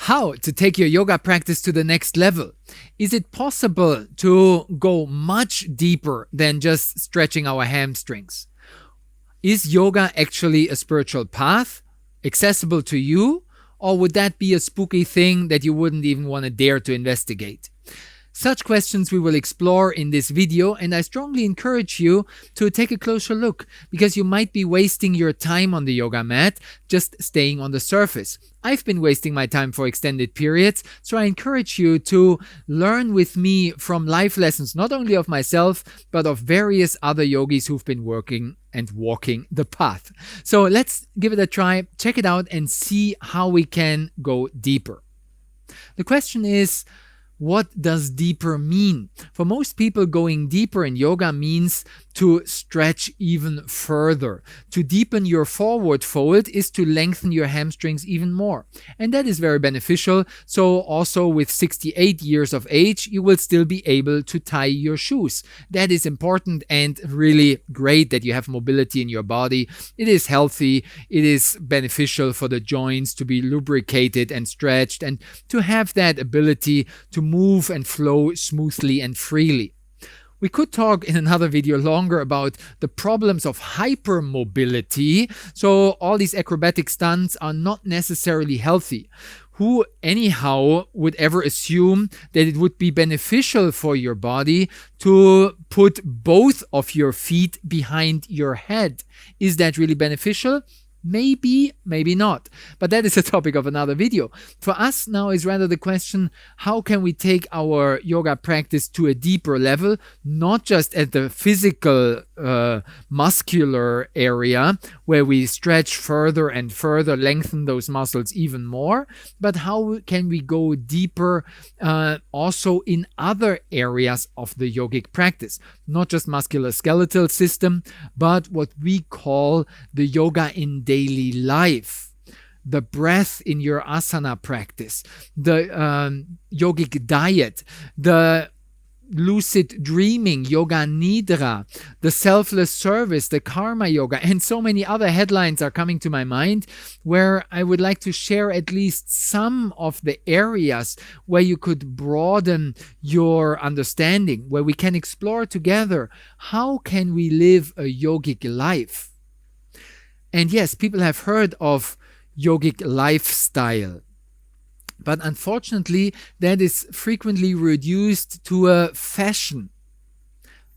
How to take your yoga practice to the next level? Is it possible to go much deeper than just stretching our hamstrings? Is yoga actually a spiritual path, accessible to you, or would that be a spooky thing that you wouldn't even want to dare to investigate? Such questions we will explore in this video, and I strongly encourage you to take a closer look, because you might be wasting your time on the yoga mat just staying on the surface. I've been wasting my time for extended periods, so I encourage you to learn with me from life lessons, not only of myself, but of various other yogis who've been working and walking the path. So let's give it a try, check it out, and see how we can go deeper. The question is, what does deeper mean? For most people, going deeper in yoga means to stretch even further. To deepen your forward fold is to lengthen your hamstrings even more. And that is very beneficial. So also with 68 years of age, you will still be able to tie your shoes. That is important and really great that you have mobility in your body. It is healthy. It is beneficial for the joints to be lubricated and stretched and to have that ability to move and flow smoothly and freely. We could talk in another video longer about the problems of hypermobility. So all these acrobatic stunts are not necessarily healthy. Who anyhow would ever assume that it would be beneficial for your body to put both of your feet behind your head? Is that really beneficial? Maybe, maybe not. But that is a topic of another video. For us now is rather the question, how can we take our yoga practice to a deeper level, not just at the physical, muscular area where we stretch further and further, lengthen those muscles even more, but how can we go deeper also in other areas of the yogic practice? Not just musculoskeletal system, but what we call the yoga in daily life, the breath in your asana practice, the yogic diet, the lucid dreaming, yoga nidra, the selfless service, the karma yoga, and so many other headlines are coming to my mind where I would like to share at least some of the areas where you could broaden your understanding, where we can explore together how can we live a yogic life. And yes, people have heard of yogic lifestyle. But unfortunately, that is frequently reduced to a fashion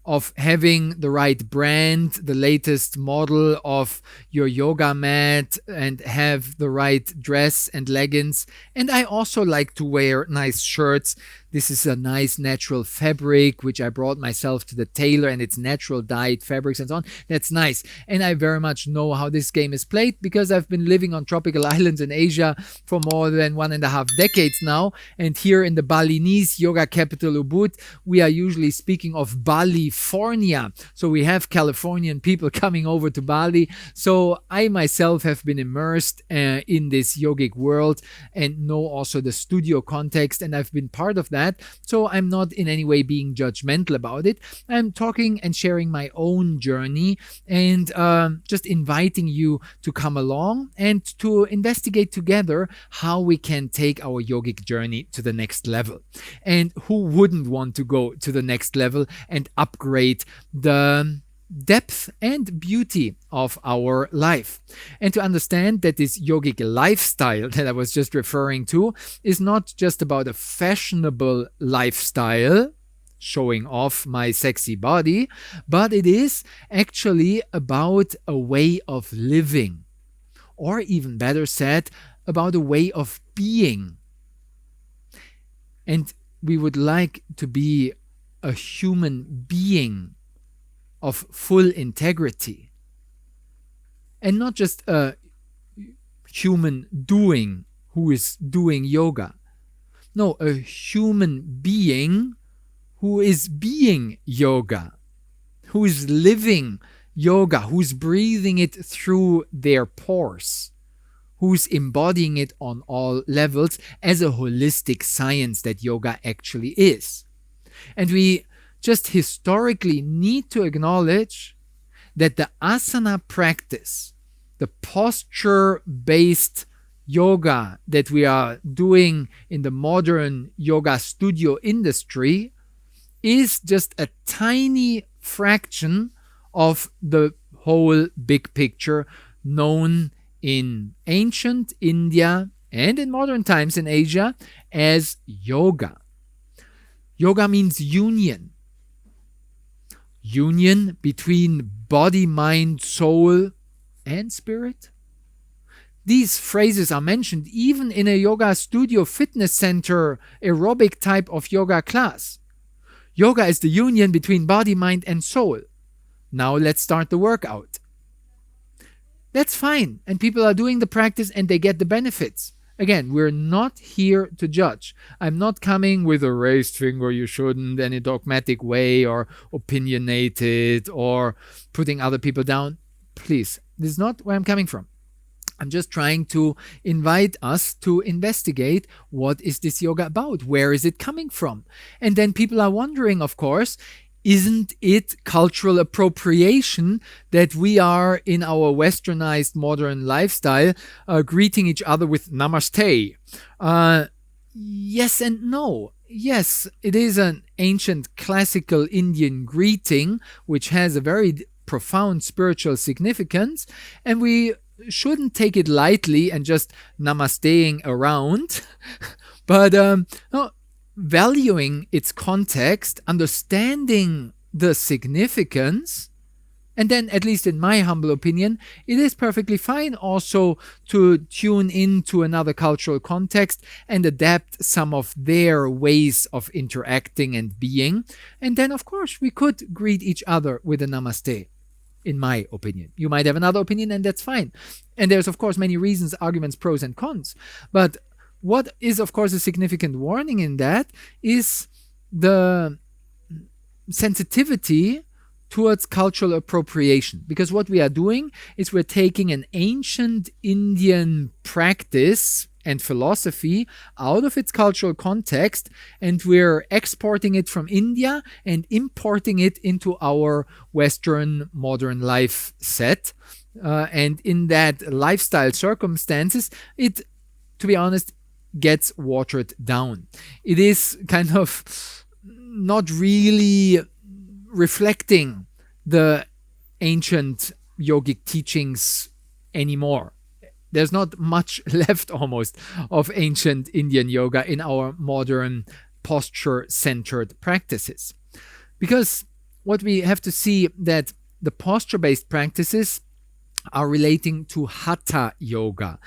of having the right brand, the latest model of your yoga mat, and have the right dress and leggings. And I also like to wear nice shirts. This is a nice natural fabric, which I brought myself to the tailor, and it's natural dyed fabrics and so on. That's nice. And I very much know how this game is played because I've been living on tropical islands in Asia for more than 1.5 decades now. And here in the Balinese yoga capital Ubud, we are usually speaking of Balifornia. So we have Californian people coming over to Bali. So I myself have been immersed in this yogic world and know also the studio context, and I've been part of that. So I'm not in any way being judgmental about it. I'm talking and sharing my own journey and just inviting you to come along and to investigate together how we can take our yogic journey to the next level. And who wouldn't want to go to the next level and upgrade the depth and beauty of our life. And to understand that this yogic lifestyle that I was just referring to is not just about a fashionable lifestyle, showing off my sexy body, but it is actually about a way of living, or even better said, about a way of being. And we would like to be a human being of full integrity, and not just a human doing who is doing yoga. No, a human being who is being yoga, who is living yoga, who's breathing it through their pores, who's embodying it on all levels as a holistic science that yoga actually is. And we just historically need to acknowledge that the asana practice, the posture-based yoga that we are doing in the modern yoga studio industry is just a tiny fraction of the whole big picture known in ancient India and in modern times in Asia as yoga. Yoga means union. Union between body, mind, soul, and spirit. These phrases are mentioned even in a yoga studio, fitness center, aerobic type of yoga class. Yoga is the union between body, mind, and soul. Now let's start the workout. That's fine, and people are doing the practice and they get the benefits. Again, we're not here to judge. I'm not coming with a raised finger, you shouldn't, in a dogmatic way, or opinionated, or putting other people down. Please, this is not where I'm coming from. I'm just trying to invite us to investigate what is this yoga about? Where is it coming from? And then people are wondering, of course, isn't it cultural appropriation that we are in our westernized modern lifestyle greeting each other with Namaste? Yes and no. Yes, it is an ancient classical Indian greeting which has a very profound spiritual significance, and we shouldn't take it lightly and just namasteing around, but no, valuing its context, understanding the significance, and then, at least in my humble opinion, it is perfectly fine also to tune into another cultural context and adapt some of their ways of interacting and being. And then, of course, we could greet each other with a namaste. In my opinion. You might have another opinion, and that's fine. And there's, of course, many reasons, arguments, pros and cons. But what is, of course, a significant warning in that is the sensitivity towards cultural appropriation. Because what we are doing is we're taking an ancient Indian practice and philosophy out of its cultural context, and we're exporting it from India and importing it into our Western modern life set. And in that lifestyle circumstances, it, to be honest, gets watered down. It is kind of not really reflecting the ancient yogic teachings anymore. There's not much left almost of ancient Indian yoga in our modern posture-centered practices. Because what we have to see that the posture-based practices are relating to hatha yoga.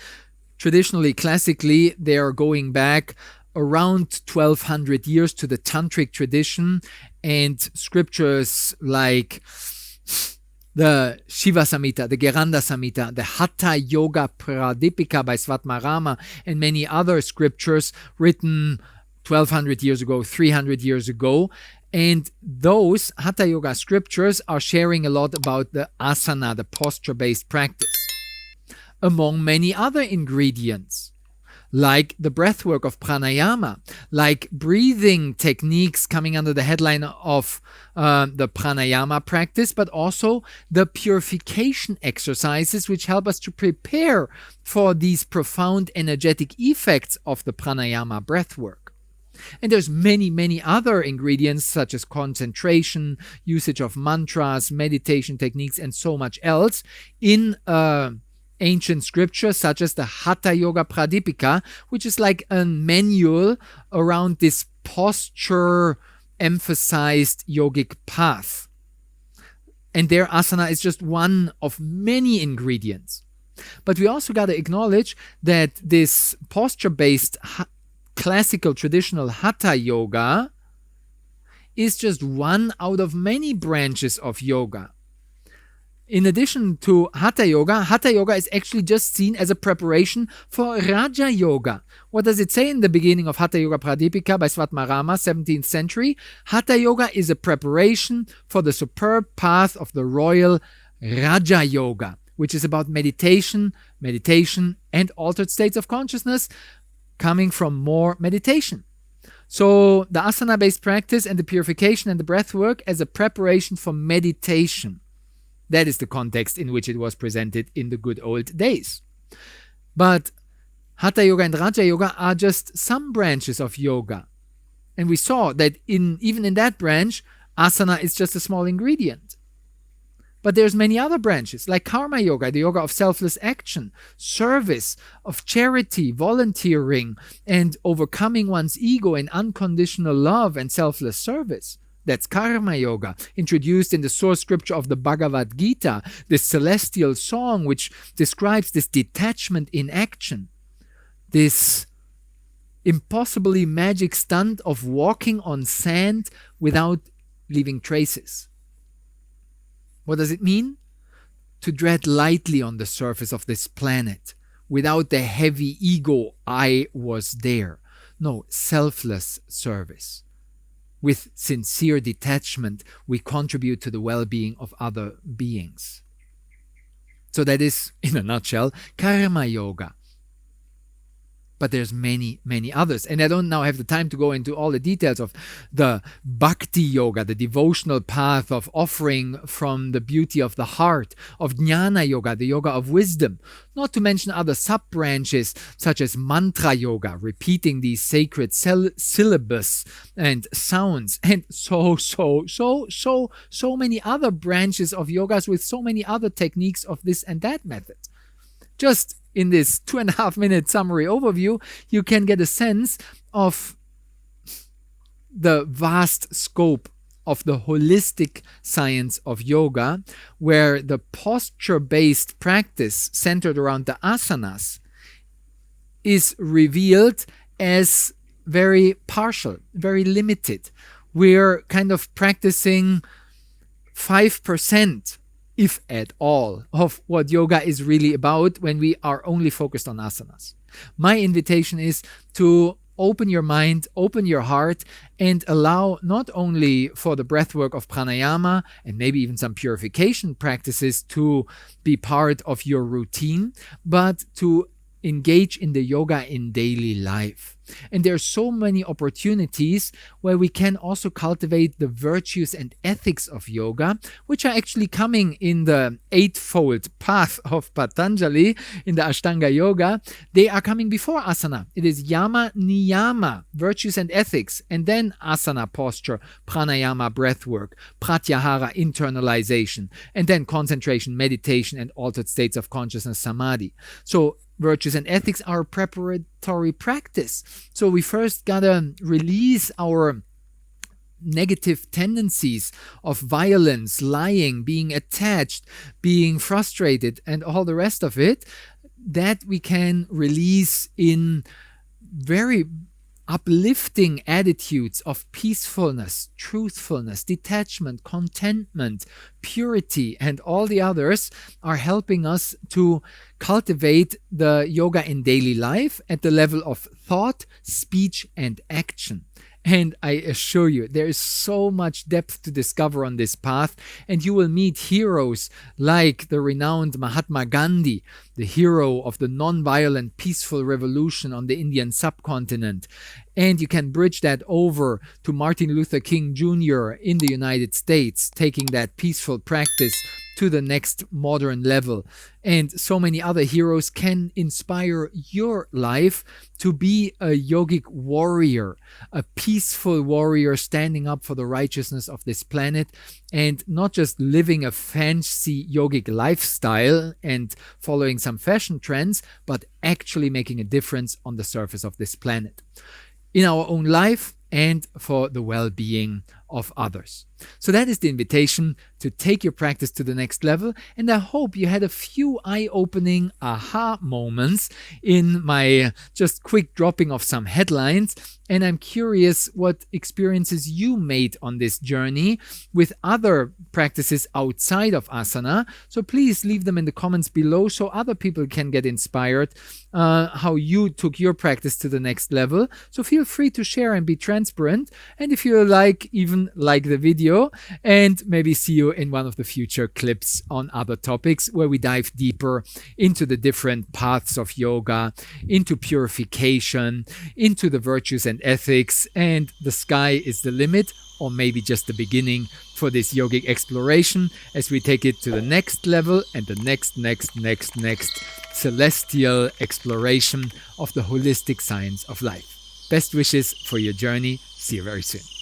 Traditionally, classically, they are going back around 1200 years to the tantric tradition, and scriptures like the Shiva Samhita, the Geranda Samhita, the Hatha Yoga Pradipika by Svatmarama, and many other scriptures written 1200 years ago, 300 years ago. And those Hatha Yoga scriptures are sharing a lot about the asana, the posture-based practice, among many other ingredients, like the breathwork of pranayama, like breathing techniques coming under the headline of the pranayama practice, but also the purification exercises which help us to prepare for these profound energetic effects of the pranayama breathwork. And there's many, many other ingredients such as concentration, usage of mantras, meditation techniques, and so much else in ancient scriptures such as the Hatha Yoga Pradipika, which is like a manual around this posture emphasized yogic path. And their asana is just one of many ingredients. But we also got to acknowledge that this posture-based classical traditional Hatha Yoga is just one out of many branches of yoga. In addition to Hatha Yoga is actually just seen as a preparation for Raja Yoga. What does it say in the beginning of Hatha Yoga Pradipika by Svatmarama, 17th century? Hatha Yoga is a preparation for the superb path of the royal Raja Yoga, which is about meditation, and altered states of consciousness coming from more meditation. So the asana-based practice and the purification and the breath work as a preparation for meditation. That is the context in which it was presented in the good old days. But Hatha yoga and Raja yoga are just some branches of yoga. And we saw that even in that branch, asana is just a small ingredient. But there's many other branches, like karma yoga, the yoga of selfless action, service, of charity, volunteering, and overcoming one's ego in unconditional love and selfless service. That's karma yoga, introduced in the source scripture of the Bhagavad Gita, this celestial song which describes this detachment in action, this impossibly magic stunt of walking on sand without leaving traces. What does it mean? To tread lightly on the surface of this planet, without the heavy ego, I was there. No, selfless service. With sincere detachment, we contribute to the well-being of other beings. So that is, in a nutshell, karma yoga. But there's many, many others. And I don't now have the time to go into all the details of the bhakti yoga, the devotional path of offering from the beauty of the heart, of jnana yoga, the yoga of wisdom. Not to mention other sub-branches such as mantra yoga, repeating these sacred syllables and sounds, and so many other branches of yogas with so many other techniques of this and that method. Just in this 2.5-minute summary overview, you can get a sense of the vast scope of the holistic science of yoga, where the posture-based practice centered around the asanas is revealed as very partial, very limited. We're kind of practicing 5%, if at all, of what yoga is really about when we are only focused on asanas. My invitation is to open your mind, open your heart, and allow not only for the breathwork of pranayama and maybe even some purification practices to be part of your routine, but to engage in the yoga in daily life. And there are so many opportunities where we can also cultivate the virtues and ethics of yoga, which are actually coming in the eightfold path of Patanjali, in the Ashtanga Yoga. They are coming before asana. It is yama, niyama, virtues and ethics, and then asana, posture, pranayama, breathwork, pratyahara, internalization, and then concentration, meditation, and altered states of consciousness, samadhi. So virtues and ethics are a preparatory practice. So we first gotta release our negative tendencies of violence, lying, being attached, being frustrated, and all the rest of it, that we can release in very uplifting attitudes of peacefulness, truthfulness, detachment, contentment, purity, and all the others are helping us to cultivate the yoga in daily life at the level of thought, speech, and action. And I assure you, there is so much depth to discover on this path, and you will meet heroes like the renowned Mahatma Gandhi, the hero of the non-violent peaceful revolution on the Indian subcontinent. And you can bridge that over to Martin Luther King Jr. in the United States, taking that peaceful practice to the next modern level. And so many other heroes can inspire your life to be a yogic warrior, a peaceful warrior standing up for the righteousness of this planet, and not just living a fancy yogic lifestyle and following some fashion trends, but actually making a difference on the surface of this planet, in our own life and for the well-being of others. So that is the invitation to take your practice to the next level, and I hope you had a few eye-opening aha moments in my just quick dropping of some headlines, and I'm curious what experiences you made on this journey with other practices outside of asana. So please leave them in the comments below so other people can get inspired how you took your practice to the next level. So feel free to share and be transparent, and if you like even button, like the video, and maybe see you in one of the future clips on other topics where we dive deeper into the different paths of yoga, into purification, into the virtues and ethics, and the sky is the limit, or maybe just the beginning for this yogic exploration as we take it to the next level and the next celestial exploration of the holistic science of life. Best wishes for your journey. See you very soon.